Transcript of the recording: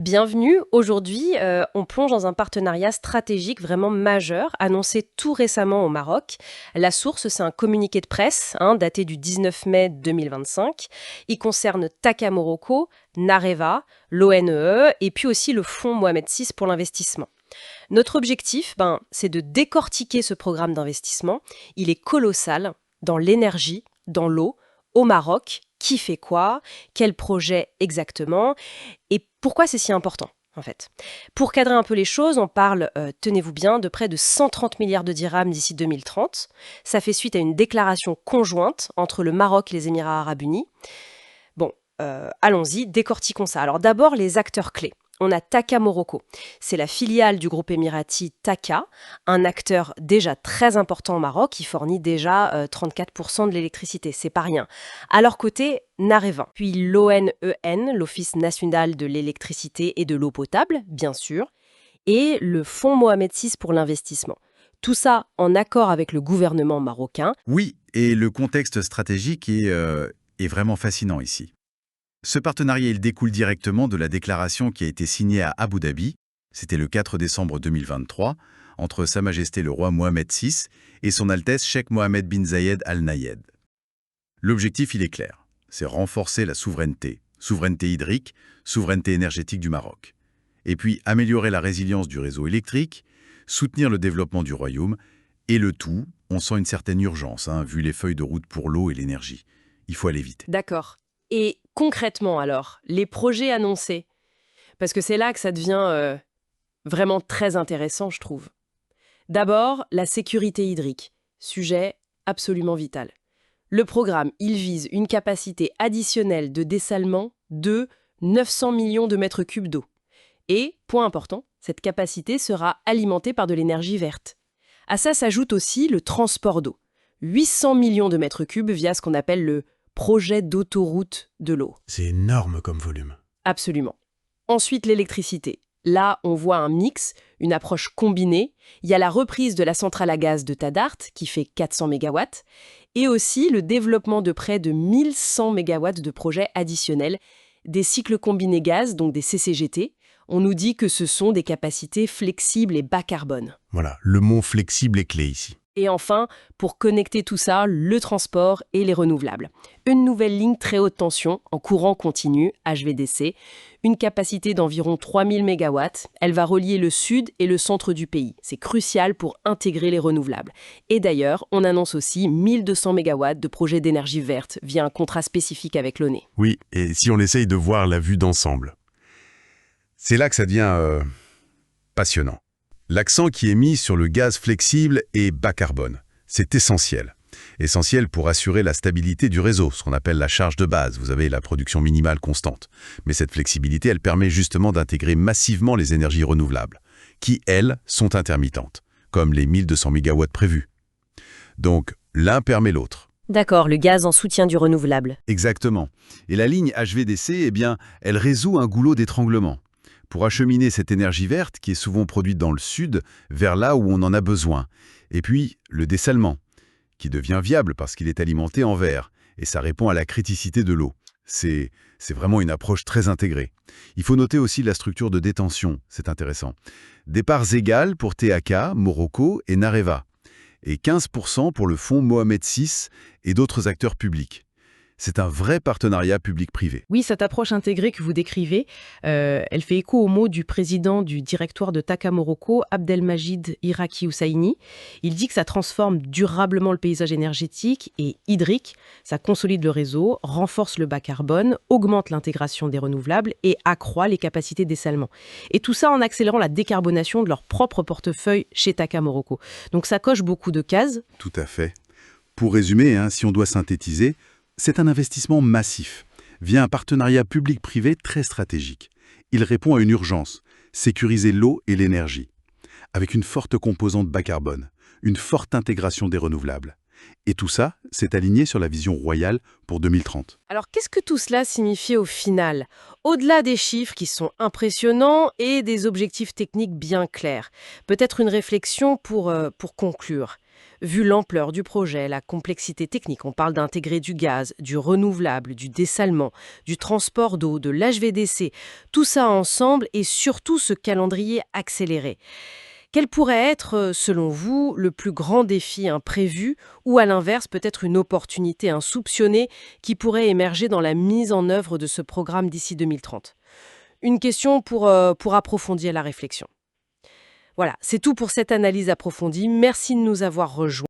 Bienvenue. Aujourd'hui, on plonge dans un partenariat stratégique vraiment majeur, annoncé tout récemment au Maroc. La source, c'est un communiqué de presse daté du 19 mai 2025. Il concerne Taka Morocco, Nareva, l'ONE et puis aussi le fonds Mohamed VI pour l'investissement. Notre objectif, c'est de décortiquer ce programme d'investissement. Il est colossal dans l'énergie, dans l'eau, au Maroc. Qui fait quoi? Quel projet exactement? Et pourquoi c'est si important, en fait? Pour cadrer un peu les choses, on parle, tenez-vous bien, de près de 130 milliards de dirhams d'ici 2030. Ça fait suite à une déclaration conjointe entre le Maroc et les Émirats arabes unis. Bon, allons-y, décortiquons ça. Alors d'abord, les acteurs clés. On a Taka Morocco. C'est la filiale du groupe émirati Taka, un acteur déjà très important au Maroc qui fournit déjà 34% de l'électricité. C'est pas rien. À leur côté, Nareva, puis l'ONEN, l'Office national de l'électricité et de l'eau potable, bien sûr, et le Fonds Mohamed VI pour l'investissement. Tout ça en accord avec le gouvernement marocain. Oui, et le contexte stratégique est vraiment fascinant ici. Ce partenariat, il découle directement de la déclaration qui a été signée à Abu Dhabi, c'était le 4 décembre 2023, entre Sa Majesté le roi Mohamed VI et son Altesse Cheikh Mohammed bin Zayed Al Nayed. L'objectif, il est clair, c'est renforcer la souveraineté hydrique, souveraineté énergétique du Maroc. Et puis améliorer la résilience du réseau électrique, soutenir le développement du royaume, et le tout, on sent une certaine urgence, vu les feuilles de route pour l'eau et l'énergie. Il faut aller vite. D'accord. Et concrètement alors, les projets annoncés, parce que c'est là que ça devient vraiment très intéressant, je trouve. D'abord, la sécurité hydrique, sujet absolument vital. Le programme, il vise une capacité additionnelle de dessalement de 900 millions de mètres cubes d'eau. Et, point important, cette capacité sera alimentée par de l'énergie verte. À ça s'ajoute aussi le transport d'eau. 800 millions de mètres cubes via ce qu'on appelle le projet d'autoroute de l'eau. C'est énorme comme volume. Absolument. Ensuite, l'électricité. Là, on voit un mix, une approche combinée. Il y a la reprise de la centrale à gaz de Tadart, qui fait 400 MW, et aussi le développement de près de 1100 MW de projets additionnels, des cycles combinés gaz, donc des CCGT. On nous dit que ce sont des capacités flexibles et bas carbone. Voilà, le mot flexible est clé ici. Et enfin, pour connecter tout ça, le transport et les renouvelables. Une nouvelle ligne très haute tension, en courant continu, HVDC, une capacité d'environ 3000 MW. Elle va relier le sud et le centre du pays. C'est crucial pour intégrer les renouvelables. Et d'ailleurs, on annonce aussi 1200 MW de projets d'énergie verte via un contrat spécifique avec l'ONE. Oui, et si on essaye de voir la vue d'ensemble. C'est là que ça devient passionnant. L'accent qui est mis sur le gaz flexible et bas carbone, c'est essentiel. Essentiel pour assurer la stabilité du réseau, ce qu'on appelle la charge de base. Vous avez la production minimale constante. Mais cette flexibilité, elle permet justement d'intégrer massivement les énergies renouvelables, qui, elles, sont intermittentes, comme les 1200 MW prévus. Donc, l'un permet l'autre. D'accord, le gaz en soutien du renouvelable. Exactement. Et la ligne HVDC, elle résout un goulot d'étranglement pour acheminer cette énergie verte qui est souvent produite dans le sud vers là où on en a besoin. Et puis, le dessalement, qui devient viable parce qu'il est alimenté en verre, et ça répond à la criticité de l'eau. C'est vraiment une approche très intégrée. Il faut noter aussi la structure de détention, c'est intéressant. Des parts égales pour TAK, Morocco et Nareva, et 15% pour le fonds Mohamed VI et d'autres acteurs publics. C'est un vrai partenariat public-privé. Oui, cette approche intégrée que vous décrivez, elle fait écho aux mots du président du directoire de Taka Morocco, Abdelmajid Iraki Hussaini. Il dit que ça transforme durablement le paysage énergétique et hydrique, ça consolide le réseau, renforce le bas carbone, augmente l'intégration des renouvelables et accroît les capacités de dessalement. Et tout ça en accélérant la décarbonation de leur propre portefeuille chez Taka Morocco. Donc ça coche beaucoup de cases. Tout à fait. Pour résumer, si on doit synthétiser, c'est un investissement massif, via un partenariat public-privé très stratégique. Il répond à une urgence, sécuriser l'eau et l'énergie, avec une forte composante bas carbone, une forte intégration des renouvelables. Et tout ça, c'est aligné sur la vision royale pour 2030. Alors qu'est-ce que tout cela signifie au final? Au-delà des chiffres qui sont impressionnants et des objectifs techniques bien clairs, peut-être une réflexion pour conclure. Vu l'ampleur du projet, la complexité technique, on parle d'intégrer du gaz, du renouvelable, du dessalement, du transport d'eau, de l'HVDC, tout ça ensemble et surtout ce calendrier accéléré. Quel pourrait être, selon vous, le plus grand défi imprévu ou à l'inverse peut-être une opportunité insoupçonnée qui pourrait émerger dans la mise en œuvre de ce programme d'ici 2030 ? Une question pour approfondir la réflexion. Voilà, c'est tout pour cette analyse approfondie. Merci de nous avoir rejoints.